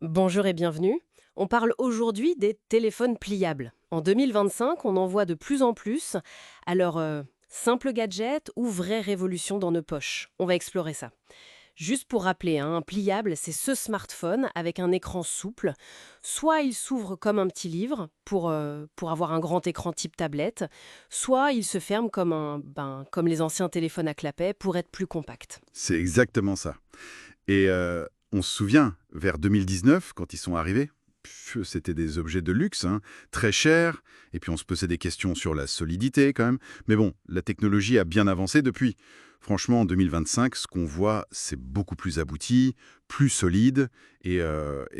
Bonjour et bienvenue. On parle aujourd'hui des téléphones pliables. En 2025, on en voit de plus en plus. Alors, simple gadget ou vraie révolution dans nos poches? On va explorer ça. Juste pour rappeler, hein, un pliable, c'est ce smartphone avec un écran souple. Soit il s'ouvre comme un petit livre pour avoir un grand écran type tablette, soit il se ferme comme les anciens téléphones à clapet pour être plus compact. C'est exactement ça. Et on se souvient, vers 2019, quand ils sont arrivés, c'était des objets de luxe, hein, très chers, et puis on se posait des questions sur la solidité quand même. Mais bon, la technologie a bien avancé depuis. Franchement, en 2025, ce qu'on voit, c'est beaucoup plus abouti, plus solide, et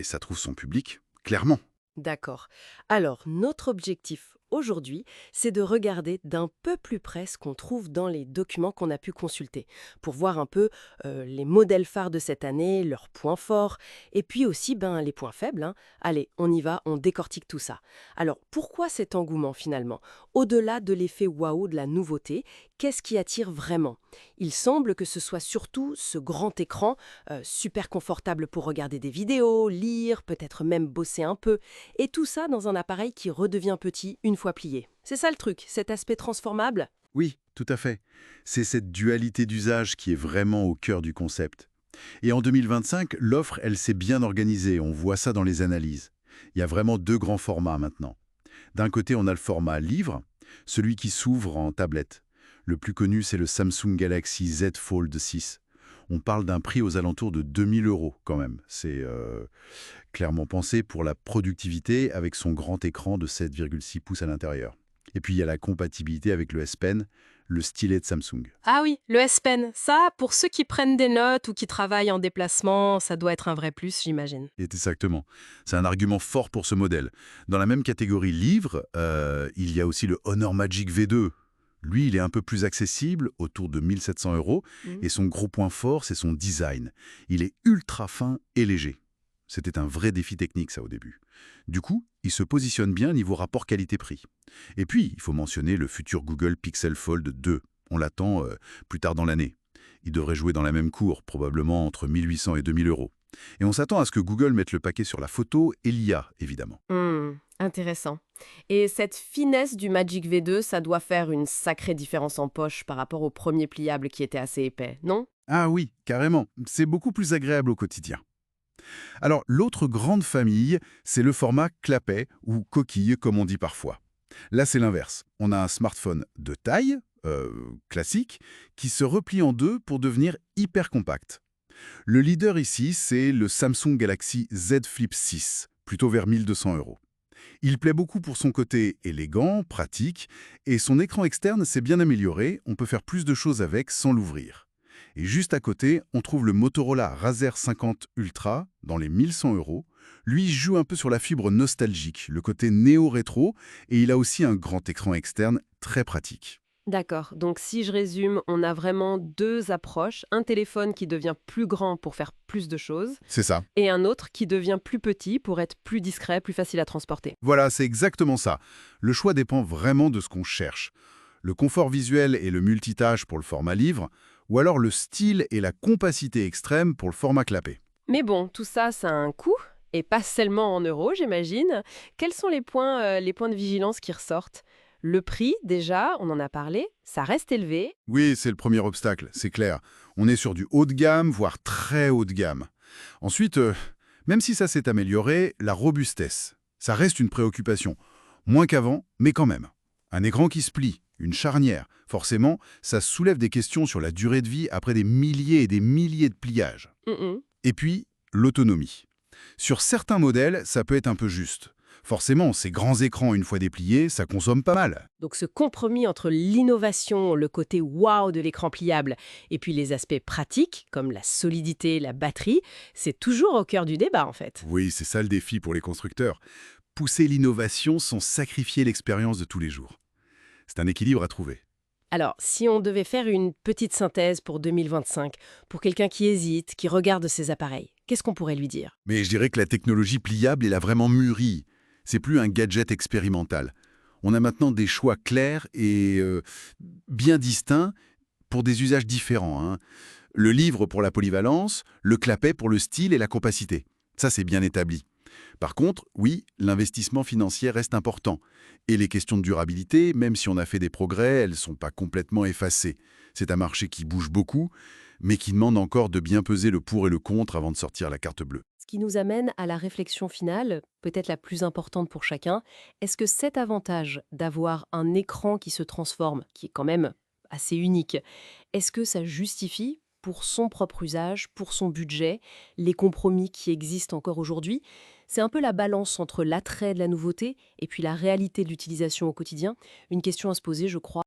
ça trouve son public, clairement. D'accord. Alors, notre objectif aujourd'hui, c'est de regarder d'un peu plus près ce qu'on trouve dans les documents qu'on a pu consulter, pour voir un peu les modèles phares de cette année, leurs points forts, et puis aussi les points faibles, hein. Allez, on y va, on décortique tout ça. Alors, pourquoi cet engouement finalement? Au-delà de l'effet waouh de la nouveauté, qu'est-ce qui attire vraiment? Il semble que ce soit surtout ce grand écran, super confortable pour regarder des vidéos, lire, peut-être même bosser un peu, et tout ça dans un appareil qui redevient petit une fois plié. C'est ça le truc, cet aspect transformable. Oui, tout à fait. C'est cette dualité d'usage qui est vraiment au cœur du concept. Et en 2025, l'offre, elle s'est bien organisée, on voit ça dans les analyses. Il y a vraiment deux grands formats maintenant. D'un côté, on a le format livre, celui qui s'ouvre en tablette. Le plus connu, c'est le Samsung Galaxy Z Fold 6. On parle d'un prix aux alentours de 2000 euros quand même. C'est clairement pensé pour la productivité avec son grand écran de 7,6 pouces à l'intérieur. Et puis il y a la compatibilité avec le S Pen, le stylet de Samsung. Ah oui, le S Pen, ça, pour ceux qui prennent des notes ou qui travaillent en déplacement, ça doit être un vrai plus, j'imagine. Exactement. C'est un argument fort pour ce modèle. Dans la même catégorie livre, il y a aussi le Honor Magic V2. Lui, il est un peu plus accessible, autour de 1700 euros, Mhm. et son gros point fort, c'est son design. Il est ultra fin et léger. C'était un vrai défi technique, ça, au début. Du coup, il se positionne bien niveau rapport qualité-prix. Et puis, il faut mentionner le futur Google Pixel Fold 2. On l'attend plus tard dans l'année. Il devrait jouer dans la même cour, probablement entre 1800 et 2000 euros. Et on s'attend à ce que Google mette le paquet sur la photo et l'IA, évidemment. Intéressant. Et cette finesse du Magic V2, ça doit faire une sacrée différence en poche par rapport au premier pliable qui était assez épais, non? Ah oui, carrément. C'est beaucoup plus agréable au quotidien. Alors, l'autre grande famille, c'est le format clapet ou coquille, comme on dit parfois. Là, c'est l'inverse. On a un smartphone de taille, classique, qui se replie en deux pour devenir hyper compact. Le leader ici, c'est le Samsung Galaxy Z Flip 6, plutôt vers 1200 euros. Il plaît beaucoup pour son côté élégant, pratique, et son écran externe s'est bien amélioré, on peut faire plus de choses avec sans l'ouvrir. Et juste à côté, on trouve le Motorola Razr 50 Ultra, dans les 1100 euros. Lui il joue un peu sur la fibre nostalgique, le côté néo-rétro, et il a aussi un grand écran externe très pratique. D'accord. Donc si je résume, on a vraiment deux approches. Un téléphone qui devient plus grand pour faire plus de choses C'est ça. et un autre qui devient plus petit pour être plus discret, plus facile à transporter. Voilà, c'est exactement ça. Le choix dépend vraiment de ce qu'on cherche. Le confort visuel et le multitâche pour le format livre, ou alors le style et la compacité extrême pour le format clapet. Mais bon, tout ça, ça a un coût et pas seulement en euros, j'imagine. Quels sont les points de vigilance qui ressortent? Le prix, déjà, on en a parlé, ça reste élevé. Oui, c'est le premier obstacle, c'est clair. On est sur du haut de gamme, voire très haut de gamme. Ensuite, même si ça s'est amélioré, la robustesse, ça reste une préoccupation. Moins qu'avant, mais quand même. Un écran qui se plie, une charnière, forcément, ça soulève des questions sur la durée de vie après des milliers et des milliers de pliages. Mhm. Et puis, l'autonomie. Sur certains modèles, ça peut être un peu juste. Forcément, ces grands écrans, une fois dépliés, ça consomme pas mal. Donc ce compromis entre l'innovation, le côté wow de l'écran pliable, et puis les aspects pratiques, comme la solidité, la batterie, c'est toujours au cœur du débat en fait. Oui, c'est ça le défi pour les constructeurs. Pousser l'innovation sans sacrifier l'expérience de tous les jours. C'est un équilibre à trouver. Alors, si on devait faire une petite synthèse pour 2025, pour quelqu'un qui hésite, qui regarde ses appareils, qu'est-ce qu'on pourrait lui dire? Mais je dirais que la technologie pliable, elle a vraiment mûri. C'est plus un gadget expérimental. On a maintenant des choix clairs et bien distincts pour des usages différents, hein. Le livre pour la polyvalence, le clapet pour le style et la compacité. Ça, c'est bien établi. Par contre, oui, l'investissement financier reste important. Et les questions de durabilité, même si on a fait des progrès, elles ne sont pas complètement effacées. C'est un marché qui bouge beaucoup, mais qui demande encore de bien peser le pour et le contre avant de sortir la carte bleue. Ce qui nous amène à la réflexion finale, peut-être la plus importante pour chacun. Est-ce que cet avantage d'avoir un écran qui se transforme, qui est quand même assez unique, est-ce que ça justifie pour son propre usage, pour son budget, les compromis qui existent encore aujourd'hui? C'est un peu la balance entre l'attrait de la nouveauté et puis la réalité de l'utilisation au quotidien. Une question à se poser, je crois.